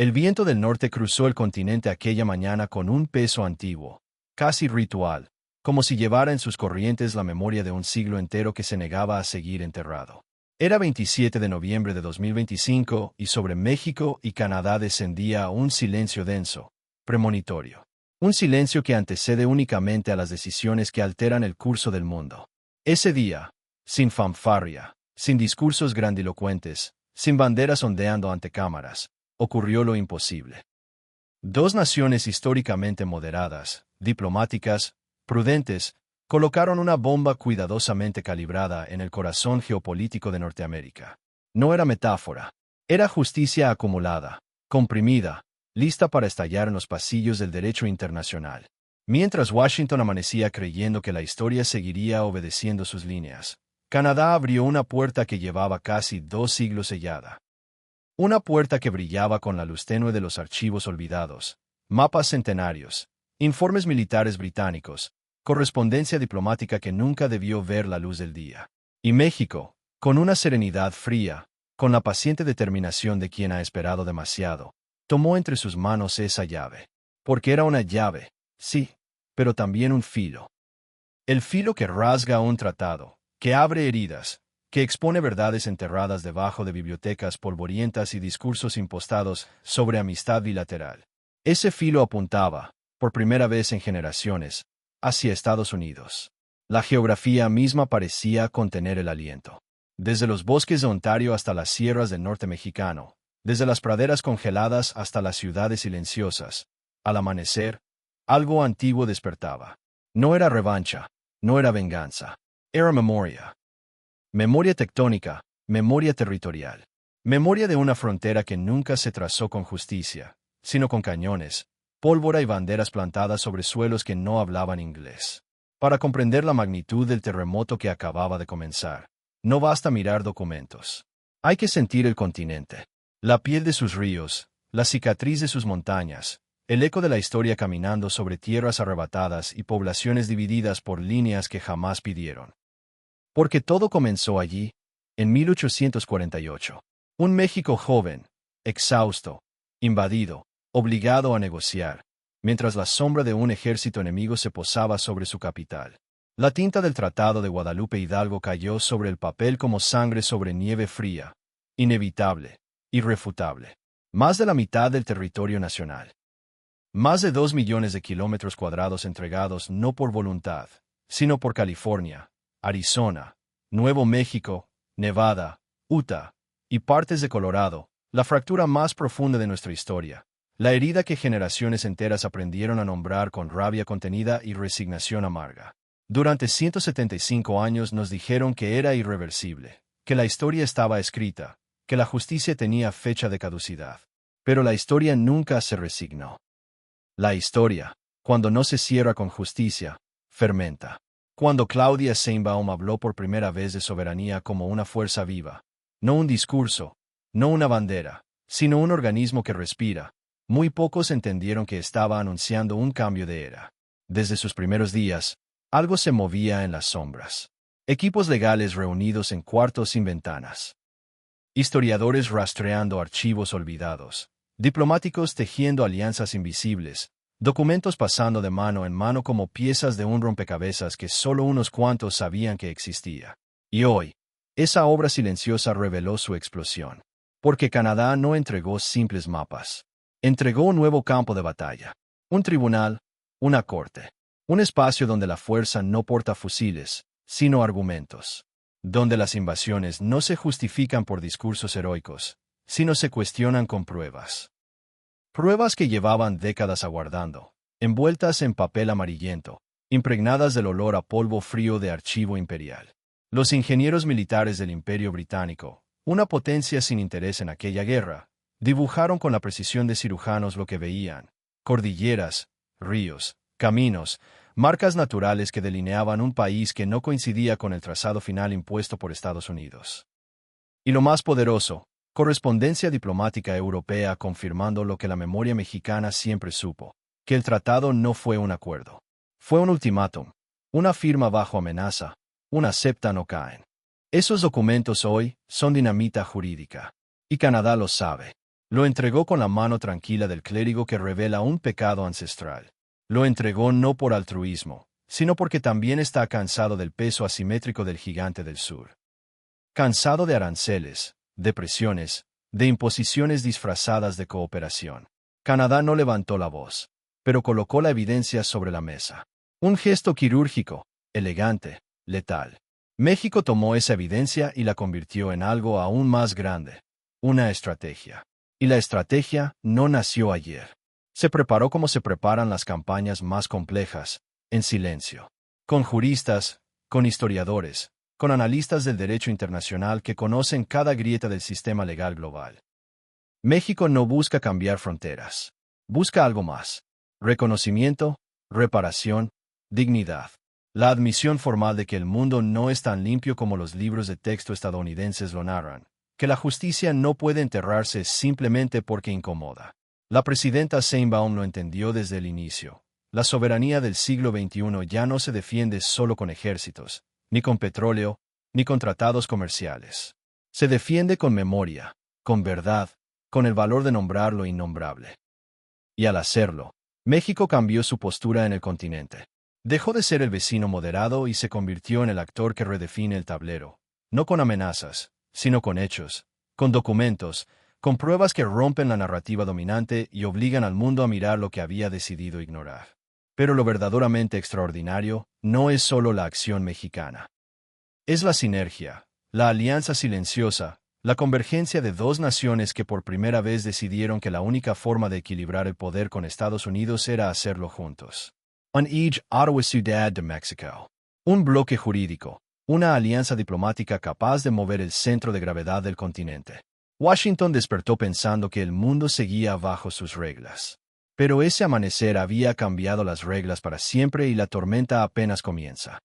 El viento del norte cruzó el continente aquella mañana con un peso antiguo, casi ritual, como si llevara en sus corrientes la memoria de un siglo entero que se negaba a seguir enterrado. Era 27 de noviembre de 2025 y sobre México y Canadá descendía un silencio denso, premonitorio. Un silencio que antecede únicamente a las decisiones que alteran el curso del mundo. Ese día, sin fanfarria, sin discursos grandilocuentes, sin banderas ondeando ante cámaras, ocurrió lo imposible. Dos naciones históricamente moderadas, diplomáticas, prudentes, colocaron una bomba cuidadosamente calibrada en el corazón geopolítico de Norteamérica. No era metáfora, era justicia acumulada, comprimida, lista para estallar en los pasillos del derecho internacional. Mientras Washington amanecía creyendo que la historia seguiría obedeciendo sus líneas, Canadá abrió una puerta que llevaba casi 2 siglos sellada. Una puerta que brillaba con la luz tenue de los archivos olvidados, mapas centenarios, informes militares británicos, correspondencia diplomática que nunca debió ver la luz del día. Y México, con una serenidad fría, con la paciente determinación de quien ha esperado demasiado, tomó entre sus manos esa llave. Porque era una llave, sí, pero también un filo. El filo que rasga un tratado, que abre heridas, que expone verdades enterradas debajo de bibliotecas polvorientas y discursos impostados sobre amistad bilateral. Ese filo apuntaba, por primera vez en generaciones, hacia Estados Unidos. La geografía misma parecía contener el aliento. Desde los bosques de Ontario hasta las sierras del norte mexicano, desde las praderas congeladas hasta las ciudades silenciosas, al amanecer, algo antiguo despertaba. No era revancha, no era venganza, era memoria. Memoria tectónica, memoria territorial. Memoria de una frontera que nunca se trazó con justicia, sino con cañones, pólvora y banderas plantadas sobre suelos que no hablaban inglés. Para comprender la magnitud del terremoto que acababa de comenzar, no basta mirar documentos. Hay que sentir el continente, la piel de sus ríos, la cicatriz de sus montañas, el eco de la historia caminando sobre tierras arrebatadas y poblaciones divididas por líneas que jamás pidieron. Porque todo comenzó allí, en 1848. Un México joven, exhausto, invadido, obligado a negociar, mientras la sombra de un ejército enemigo se posaba sobre su capital. La tinta del Tratado de Guadalupe Hidalgo cayó sobre el papel como sangre sobre nieve fría, inevitable, irrefutable. Más de la mitad del territorio nacional. Más de 2 millones de kilómetros cuadrados entregados no por voluntad, sino por California, Arizona, Nuevo México, Nevada, Utah y partes de Colorado, la fractura más profunda de nuestra historia, la herida que generaciones enteras aprendieron a nombrar con rabia contenida y resignación amarga. Durante 175 años nos dijeron que era irreversible, que la historia estaba escrita, que la justicia tenía fecha de caducidad. Pero la historia nunca se resignó. La historia, cuando no se cierra con justicia, fermenta. Cuando Claudia Sheinbaum habló por primera vez de soberanía como una fuerza viva, no un discurso, no una bandera, sino un organismo que respira, muy pocos entendieron que estaba anunciando un cambio de era. Desde sus primeros días, algo se movía en las sombras. Equipos legales reunidos en cuartos sin ventanas. Historiadores rastreando archivos olvidados. Diplomáticos tejiendo alianzas invisibles. Documentos pasando de mano en mano como piezas de un rompecabezas que solo unos cuantos sabían que existía. Y hoy, esa obra silenciosa reveló su explosión. Porque Canadá no entregó simples mapas. Entregó un nuevo campo de batalla. Un tribunal, una corte. Un espacio donde la fuerza no porta fusiles, sino argumentos. Donde las invasiones no se justifican por discursos heroicos, sino se cuestionan con pruebas. Pruebas que llevaban décadas aguardando, envueltas en papel amarillento, impregnadas del olor a polvo frío de archivo imperial. Los ingenieros militares del Imperio Británico, una potencia sin interés en aquella guerra, dibujaron con la precisión de cirujanos lo que veían: cordilleras, ríos, caminos, marcas naturales que delineaban un país que no coincidía con el trazado final impuesto por Estados Unidos. Y lo más poderoso, correspondencia diplomática europea confirmando lo que la memoria mexicana siempre supo, que el tratado no fue un acuerdo. Fue un ultimátum, una firma bajo amenaza, un aceptan o caen. Esos documentos hoy son dinamita jurídica. Y Canadá lo sabe. Lo entregó con la mano tranquila del clérigo que revela un pecado ancestral. Lo entregó no por altruismo, sino porque también está cansado del peso asimétrico del gigante del sur. Cansado de aranceles, de presiones, de imposiciones disfrazadas de cooperación. Canadá no levantó la voz, pero colocó la evidencia sobre la mesa. Un gesto quirúrgico, elegante, letal. México tomó esa evidencia y la convirtió en algo aún más grande. Una estrategia. Y la estrategia no nació ayer. Se preparó como se preparan las campañas más complejas, en silencio. Con juristas, con historiadores, con analistas del derecho internacional que conocen cada grieta del sistema legal global. México no busca cambiar fronteras. Busca algo más. Reconocimiento, reparación, dignidad. La admisión formal de que el mundo no es tan limpio como los libros de texto estadounidenses lo narran, que la justicia no puede enterrarse simplemente porque incomoda. La presidenta Sheinbaum lo entendió desde el inicio. La soberanía del siglo XXI ya no se defiende solo con ejércitos, ni con petróleo, ni con tratados comerciales. Se defiende con memoria, con verdad, con el valor de nombrar lo innombrable. Y al hacerlo, México cambió su postura en el continente. Dejó de ser el vecino moderado y se convirtió en el actor que redefine el tablero, no con amenazas, sino con hechos, con documentos, con pruebas que rompen la narrativa dominante y obligan al mundo a mirar lo que había decidido ignorar. Pero lo verdaderamente extraordinario no es solo la acción mexicana. Es la sinergia, la alianza silenciosa, la convergencia de dos naciones que por primera vez decidieron que la única forma de equilibrar el poder con Estados Unidos era hacerlo juntos. UNEJ, Ottawa, Ciudad de México. Un bloque jurídico, una alianza diplomática capaz de mover el centro de gravedad del continente. Washington despertó pensando que el mundo seguía bajo sus reglas. Pero ese amanecer había cambiado las reglas para siempre y la tormenta apenas comienza.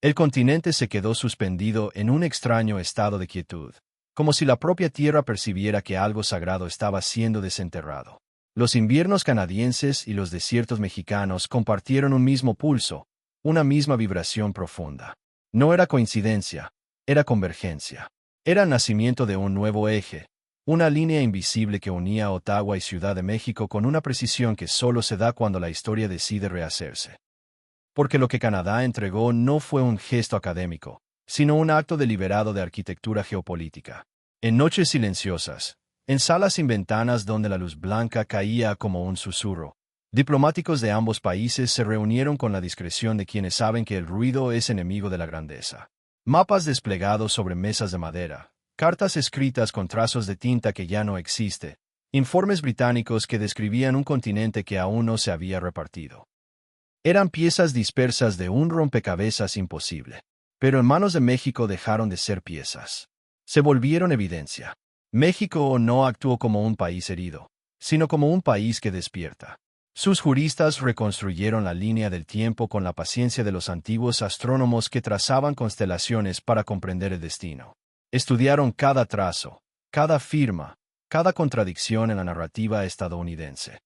El continente se quedó suspendido en un extraño estado de quietud, como si la propia tierra percibiera que algo sagrado estaba siendo desenterrado. Los inviernos canadienses y los desiertos mexicanos compartieron un mismo pulso, una misma vibración profunda. No era coincidencia, era convergencia. Era el nacimiento de un nuevo eje, una línea invisible que unía Ottawa y Ciudad de México con una precisión que solo se da cuando la historia decide rehacerse. Porque lo que Canadá entregó no fue un gesto académico, sino un acto deliberado de arquitectura geopolítica. En noches silenciosas, en salas sin ventanas donde la luz blanca caía como un susurro, diplomáticos de ambos países se reunieron con la discreción de quienes saben que el ruido es enemigo de la grandeza. Mapas desplegados sobre mesas de madera, cartas escritas con trazos de tinta que ya no existe, informes británicos que describían un continente que aún no se había repartido. Eran piezas dispersas de un rompecabezas imposible. Pero en manos de México dejaron de ser piezas. Se volvieron evidencia. México no actuó como un país herido, sino como un país que despierta. Sus juristas reconstruyeron la línea del tiempo con la paciencia de los antiguos astrónomos que trazaban constelaciones para comprender el destino. Estudiaron cada trazo, cada firma, cada contradicción en la narrativa estadounidense.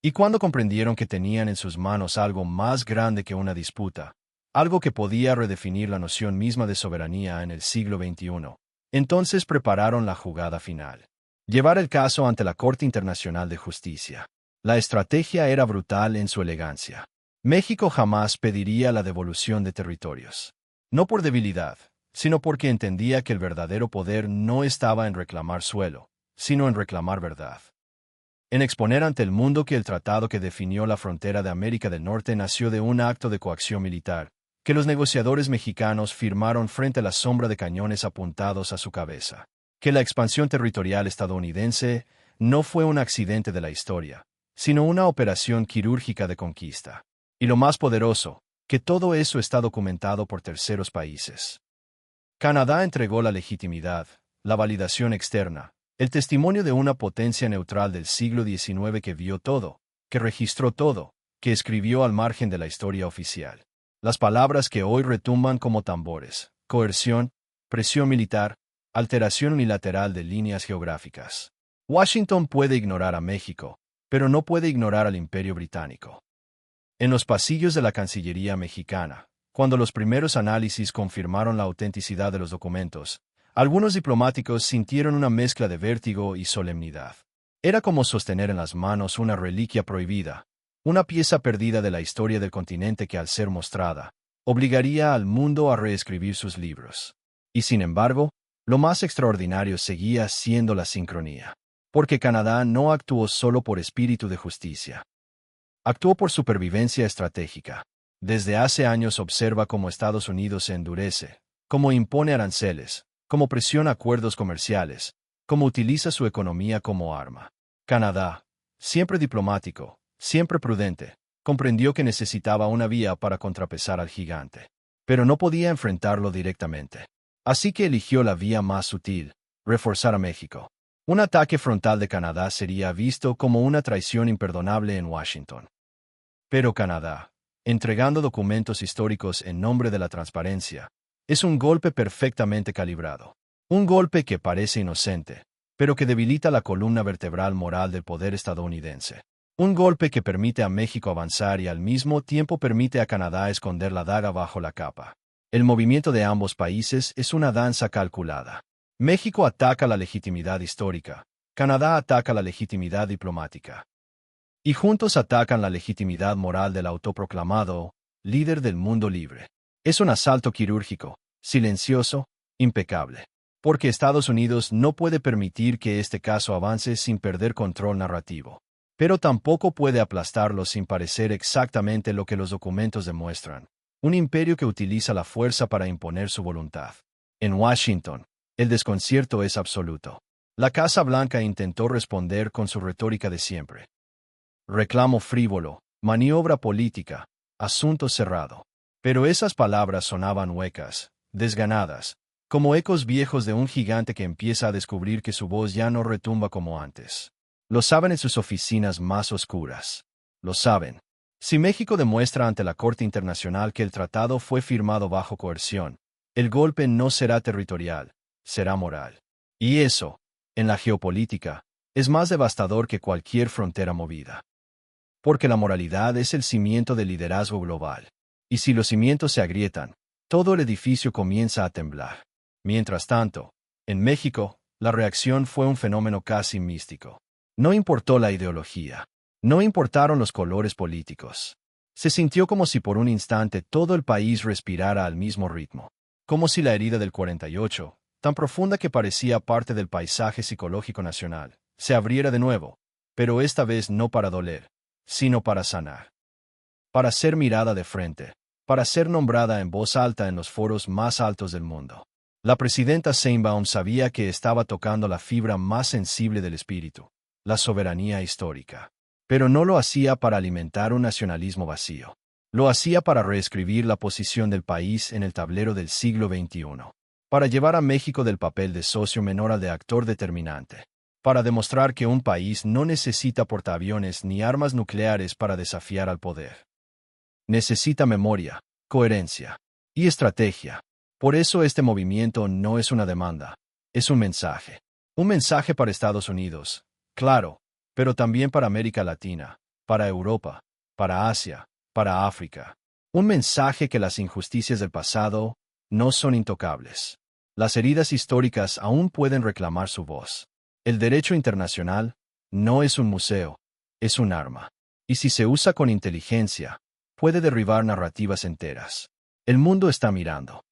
Y cuando comprendieron que tenían en sus manos algo más grande que una disputa, algo que podía redefinir la noción misma de soberanía en el siglo XXI, entonces prepararon la jugada final. Llevar el caso ante la Corte Internacional de Justicia. La estrategia era brutal en su elegancia. México jamás pediría la devolución de territorios. No por debilidad, sino porque entendía que el verdadero poder no estaba en reclamar suelo, sino en reclamar verdad. En exponer ante el mundo que el tratado que definió la frontera de América del Norte nació de un acto de coacción militar, que los negociadores mexicanos firmaron frente a la sombra de cañones apuntados a su cabeza. Que la expansión territorial estadounidense no fue un accidente de la historia, sino una operación quirúrgica de conquista. Y lo más poderoso, que todo eso está documentado por terceros países. Canadá entregó la legitimidad, la validación externa, el testimonio de una potencia neutral del siglo XIX que vio todo, que registró todo, que escribió al margen de la historia oficial. Las palabras que hoy retumban como tambores: coerción, presión militar, alteración unilateral de líneas geográficas. Washington puede ignorar a México, pero no puede ignorar al Imperio Británico. En los pasillos de la Cancillería mexicana, cuando los primeros análisis confirmaron la autenticidad de los documentos, algunos diplomáticos sintieron una mezcla de vértigo y solemnidad. Era como sostener en las manos una reliquia prohibida, una pieza perdida de la historia del continente que al ser mostrada, obligaría al mundo a reescribir sus libros. Y sin embargo, lo más extraordinario seguía siendo la sincronía, porque Canadá no actuó solo por espíritu de justicia. Actuó por supervivencia estratégica. Desde hace años observa cómo Estados Unidos se endurece, cómo impone aranceles, cómo presiona acuerdos comerciales, cómo utiliza su economía como arma. Canadá, siempre diplomático, siempre prudente, comprendió que necesitaba una vía para contrapesar al gigante. Pero no podía enfrentarlo directamente. Así que eligió la vía más sutil, reforzar a México. Un ataque frontal de Canadá sería visto como una traición imperdonable en Washington. Pero Canadá, entregando documentos históricos en nombre de la transparencia, es un golpe perfectamente calibrado. Un golpe que parece inocente, pero que debilita la columna vertebral moral del poder estadounidense. Un golpe que permite a México avanzar y al mismo tiempo permite a Canadá esconder la daga bajo la capa. El movimiento de ambos países es una danza calculada. México ataca la legitimidad histórica, Canadá ataca la legitimidad diplomática. Y juntos atacan la legitimidad moral del autoproclamado líder del mundo libre. Es un asalto quirúrgico, silencioso, impecable. Porque Estados Unidos no puede permitir que este caso avance sin perder control narrativo. Pero tampoco puede aplastarlo sin parecer exactamente lo que los documentos demuestran. Un imperio que utiliza la fuerza para imponer su voluntad. En Washington, el desconcierto es absoluto. La Casa Blanca intentó responder con su retórica de siempre. Reclamo frívolo, maniobra política, asunto cerrado. Pero esas palabras sonaban huecas, desganadas, como ecos viejos de un gigante que empieza a descubrir que su voz ya no retumba como antes. Lo saben en sus oficinas más oscuras. Lo saben. Si México demuestra ante la Corte Internacional que el tratado fue firmado bajo coerción, el golpe no será territorial, será moral. Y eso, en la geopolítica, es más devastador que cualquier frontera movida. Porque la moralidad es el cimiento del liderazgo global. Y si los cimientos se agrietan, todo el edificio comienza a temblar. Mientras tanto, en México, la reacción fue un fenómeno casi místico. No importó la ideología. No importaron los colores políticos. Se sintió como si por un instante todo el país respirara al mismo ritmo. Como si la herida del 48, tan profunda que parecía parte del paisaje psicológico nacional, se abriera de nuevo, pero esta vez no para doler, sino para sanar. Para ser mirada de frente, para ser nombrada en voz alta en los foros más altos del mundo. La presidenta Sheinbaum sabía que estaba tocando la fibra más sensible del espíritu, la soberanía histórica. Pero no lo hacía para alimentar un nacionalismo vacío. Lo hacía para reescribir la posición del país en el tablero del siglo XXI. Para llevar a México del papel de socio menor al de actor determinante. Para demostrar que un país no necesita portaaviones ni armas nucleares para desafiar al poder. Necesita memoria, coherencia y estrategia. Por eso este movimiento no es una demanda, es un mensaje. Un mensaje para Estados Unidos, claro, pero también para América Latina, para Europa, para Asia, para África. Un mensaje que las injusticias del pasado no son intocables. Las heridas históricas aún pueden reclamar su voz. El derecho internacional no es un museo, es un arma. Y si se usa con inteligencia, puede derribar narrativas enteras. El mundo está mirando.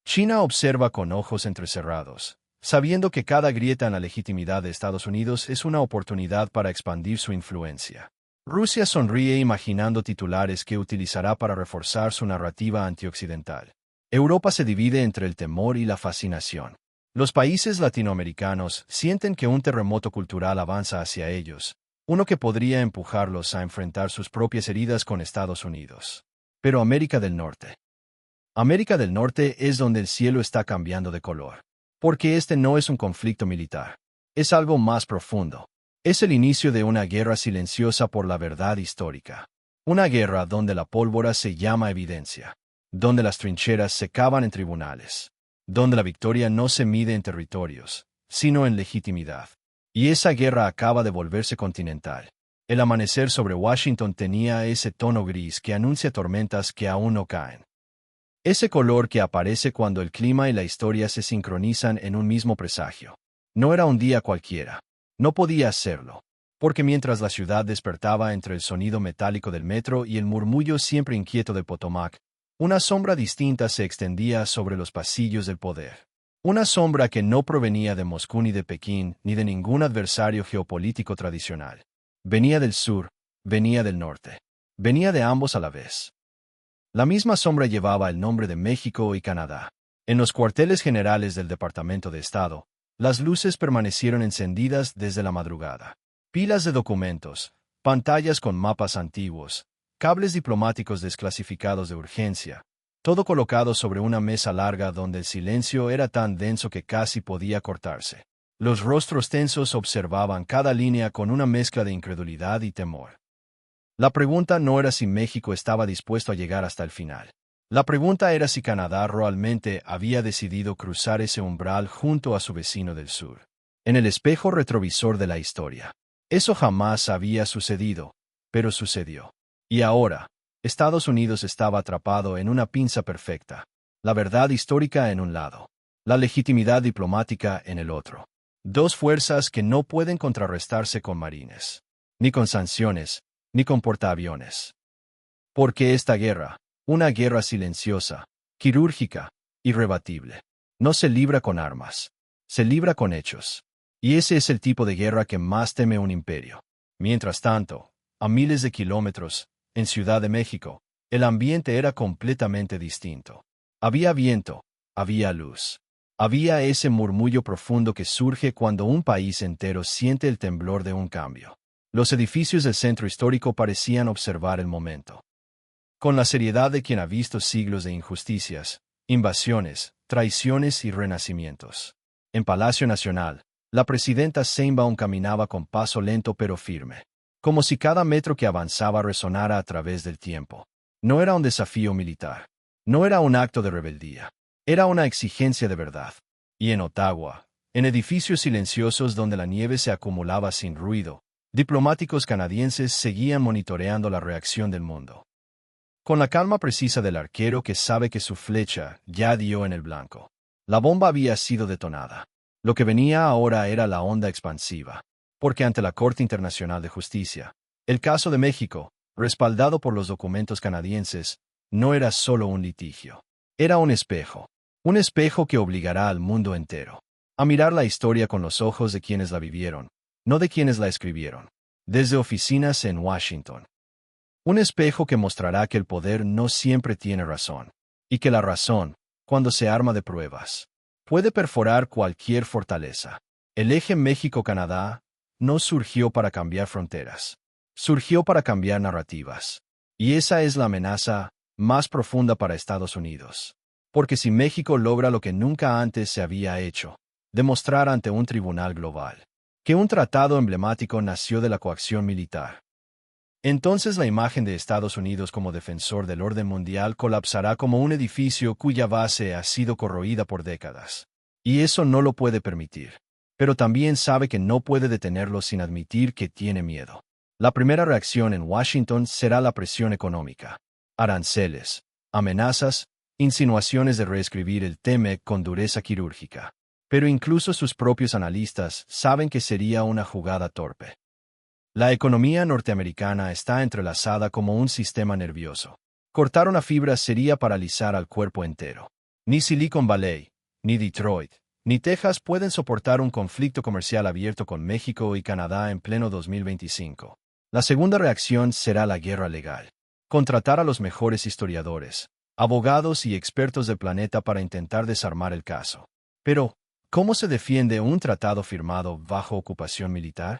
China observa con ojos entrecerrados, sabiendo que cada grieta en la legitimidad de Estados Unidos es una oportunidad para expandir su influencia. Rusia sonríe imaginando titulares que utilizará para reforzar su narrativa antioccidental. Europa se divide entre el temor y la fascinación. Los países latinoamericanos sienten que un terremoto cultural avanza hacia ellos, uno que podría empujarlos a enfrentar sus propias heridas con Estados Unidos. Pero América del Norte. América del Norte es donde el cielo está cambiando de color. Porque este no es un conflicto militar. Es algo más profundo. Es el inicio de una guerra silenciosa por la verdad histórica. Una guerra donde la pólvora se llama evidencia. Donde las trincheras se cavan en tribunales. Donde la victoria no se mide en territorios, sino en legitimidad. Y esa guerra acaba de volverse continental. El amanecer sobre Washington tenía ese tono gris que anuncia tormentas que aún no caen. Ese color que aparece cuando el clima y la historia se sincronizan en un mismo presagio. No era un día cualquiera. No podía hacerlo, porque mientras la ciudad despertaba entre el sonido metálico del metro y el murmullo siempre inquieto de Potomac, una sombra distinta se extendía sobre los pasillos del poder. Una sombra que no provenía de Moscú ni de Pekín, ni de ningún adversario geopolítico tradicional. Venía del sur, venía del norte. Venía de ambos a la vez. La misma sombra llevaba el nombre de México y Canadá. En los cuarteles generales del Departamento de Estado, las luces permanecieron encendidas desde la madrugada. Pilas de documentos, pantallas con mapas antiguos, cables diplomáticos desclasificados de urgencia, todo colocado sobre una mesa larga donde el silencio era tan denso que casi podía cortarse. Los rostros tensos observaban cada línea con una mezcla de incredulidad y temor. La pregunta no era si México estaba dispuesto a llegar hasta el final. La pregunta era si Canadá realmente había decidido cruzar ese umbral junto a su vecino del sur. En el espejo retrovisor de la historia. Eso jamás había sucedido, pero sucedió. Y ahora, Estados Unidos estaba atrapado en una pinza perfecta. La verdad histórica en un lado, la legitimidad diplomática en el otro. Dos fuerzas que no pueden contrarrestarse con marines, ni con sanciones, ni con portaaviones. Porque esta guerra, una guerra silenciosa, quirúrgica, irrebatible, no se libra con armas, se libra con hechos. Y ese es el tipo de guerra que más teme un imperio. Mientras tanto, a miles de kilómetros, en Ciudad de México, el ambiente era completamente distinto. Había viento, había luz. Había ese murmullo profundo que surge cuando un país entero siente el temblor de un cambio. Los edificios del centro histórico parecían observar el momento. Con la seriedad de quien ha visto siglos de injusticias, invasiones, traiciones y renacimientos. En Palacio Nacional, la presidenta Sheinbaum caminaba con paso lento pero firme, como si cada metro que avanzaba resonara a través del tiempo. No era un desafío militar. No era un acto de rebeldía. Era una exigencia de verdad. Y en Ottawa, en edificios silenciosos donde la nieve se acumulaba sin ruido, diplomáticos canadienses seguían monitoreando la reacción del mundo. Con la calma precisa del arquero que sabe que su flecha ya dio en el blanco. La bomba había sido detonada. Lo que venía ahora era la onda expansiva. Porque ante la Corte Internacional de Justicia, el caso de México, respaldado por los documentos canadienses, no era solo un litigio. Era un espejo. Un espejo que obligará al mundo entero a mirar la historia con los ojos de quienes la vivieron, no de quienes la escribieron. Desde oficinas en Washington. Un espejo que mostrará que el poder no siempre tiene razón. Y que la razón, cuando se arma de pruebas, puede perforar cualquier fortaleza. El eje México-Canadá no surgió para cambiar fronteras. Surgió para cambiar narrativas. Y esa es la amenaza más profunda para Estados Unidos. Porque si México logra lo que nunca antes se había hecho, demostrar ante un tribunal global que un tratado emblemático nació de la coacción militar, entonces la imagen de Estados Unidos como defensor del orden mundial colapsará como un edificio cuya base ha sido corroída por décadas. Y eso no lo puede permitir. Pero también sabe que no puede detenerlo sin admitir que tiene miedo. La primera reacción en Washington será la presión económica. Aranceles, amenazas, insinuaciones de reescribir el TEMEC con dureza quirúrgica. Pero incluso sus propios analistas saben que sería una jugada torpe. La economía norteamericana está entrelazada como un sistema nervioso. Cortar una fibra sería paralizar al cuerpo entero. Ni Silicon Valley, ni Detroit, ni Texas pueden soportar un conflicto comercial abierto con México y Canadá en pleno 2025. La segunda reacción será la guerra legal. Contratar a los mejores historiadores, abogados y expertos del planeta para intentar desarmar el caso. Pero, ¿cómo se defiende un tratado firmado bajo ocupación militar?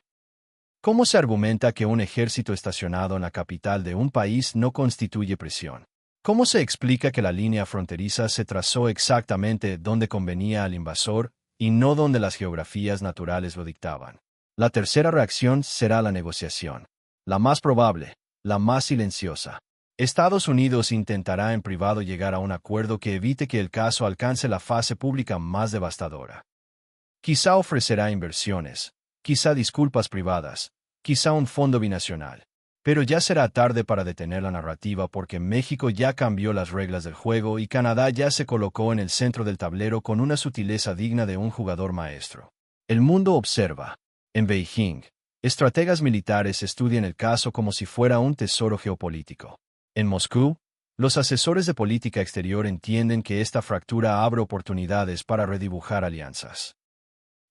¿Cómo se argumenta que un ejército estacionado en la capital de un país no constituye presión? ¿Cómo se explica que la línea fronteriza se trazó exactamente donde convenía al invasor y no donde las geografías naturales lo dictaban? La tercera reacción será la negociación. La más probable, la más silenciosa. Estados Unidos intentará en privado llegar a un acuerdo que evite que el caso alcance la fase pública más devastadora. Quizá ofrecerá inversiones. Quizá disculpas privadas, quizá un fondo binacional. Pero ya será tarde para detener la narrativa porque México ya cambió las reglas del juego y Canadá ya se colocó en el centro del tablero con una sutileza digna de un jugador maestro. El mundo observa. En Beijing, estrategas militares estudian el caso como si fuera un tesoro geopolítico. En Moscú, los asesores de política exterior entienden que esta fractura abre oportunidades para redibujar alianzas.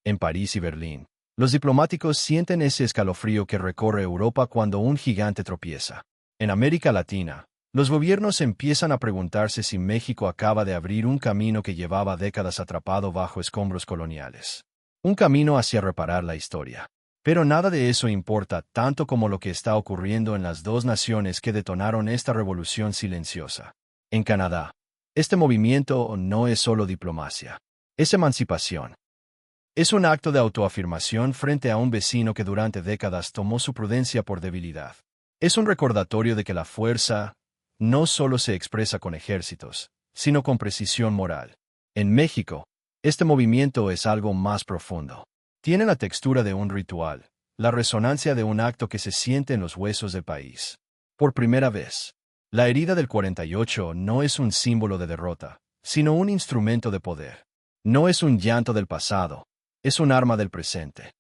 En París y Berlín, los diplomáticos sienten ese escalofrío que recorre Europa cuando un gigante tropieza. En América Latina, los gobiernos empiezan a preguntarse si México acaba de abrir un camino que llevaba décadas atrapado bajo escombros coloniales. Un camino hacia reparar la historia. Pero nada de eso importa tanto como lo que está ocurriendo en las dos naciones que detonaron esta revolución silenciosa. En Canadá, este movimiento no es solo diplomacia, es emancipación. Es un acto de autoafirmación frente a un vecino que durante décadas tomó su prudencia por debilidad. Es un recordatorio de que la fuerza no solo se expresa con ejércitos, sino con precisión moral. En México, este movimiento es algo más profundo. Tiene la textura de un ritual, la resonancia de un acto que se siente en los huesos del país. Por primera vez, la herida del 48 no es un símbolo de derrota, sino un instrumento de poder. No es un llanto del pasado, es un arma del presente.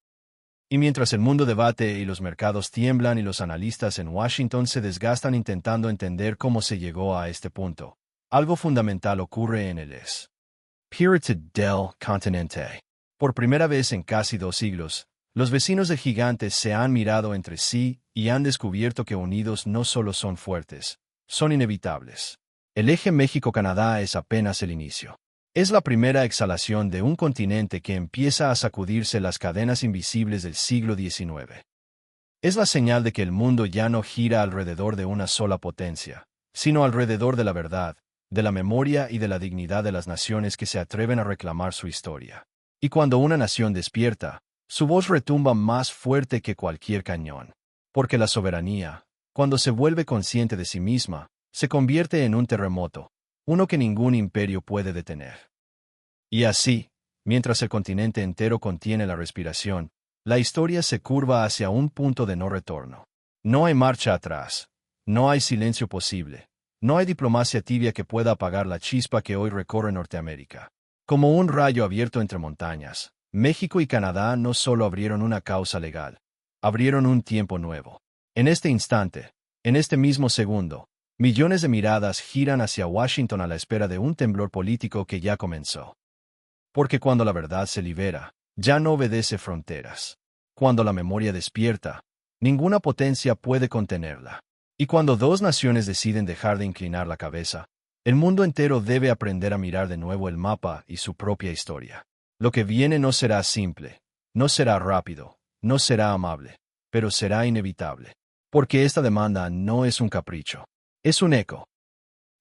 Y mientras el mundo debate y los mercados tiemblan y los analistas en Washington se desgastan intentando entender cómo se llegó a este punto, algo fundamental ocurre en el espíritu del continente. Por primera vez en casi 2 siglos, los vecinos de gigantes se han mirado entre sí y han descubierto que unidos no solo son fuertes, son inevitables. El eje México-Canadá es apenas el inicio. Es la primera exhalación de un continente que empieza a sacudirse las cadenas invisibles del siglo XIX. Es la señal de que el mundo ya no gira alrededor de una sola potencia, sino alrededor de la verdad, de la memoria y de la dignidad de las naciones que se atreven a reclamar su historia. Y cuando una nación despierta, su voz retumba más fuerte que cualquier cañón. Porque la soberanía, cuando se vuelve consciente de sí misma, se convierte en un terremoto, uno que ningún imperio puede detener. Y así, mientras el continente entero contiene la respiración, la historia se curva hacia un punto de no retorno. No hay marcha atrás, no hay silencio posible, no hay diplomacia tibia que pueda apagar la chispa que hoy recorre Norteamérica. Como un rayo abierto entre montañas, México y Canadá no solo abrieron una causa legal, abrieron un tiempo nuevo. En este instante, en este mismo segundo, millones de miradas giran hacia Washington a la espera de un temblor político que ya comenzó. Porque cuando la verdad se libera, ya no obedece fronteras. Cuando la memoria despierta, ninguna potencia puede contenerla. Y cuando dos naciones deciden dejar de inclinar la cabeza, el mundo entero debe aprender a mirar de nuevo el mapa y su propia historia. Lo que viene no será simple, no será rápido, no será amable, pero será inevitable. Porque esta demanda no es un capricho, es un eco.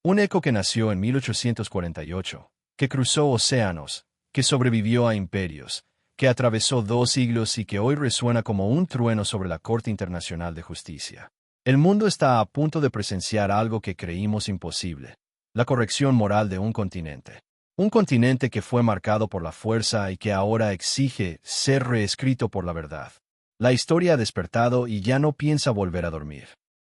Un eco que nació en 1848, que cruzó océanos, que sobrevivió a imperios, que atravesó 2 siglos y que hoy resuena como un trueno sobre la Corte Internacional de Justicia. El mundo está a punto de presenciar algo que creímos imposible: la corrección moral de un continente. Un continente que fue marcado por la fuerza y que ahora exige ser reescrito por la verdad. La historia ha despertado y ya no piensa volver a dormir.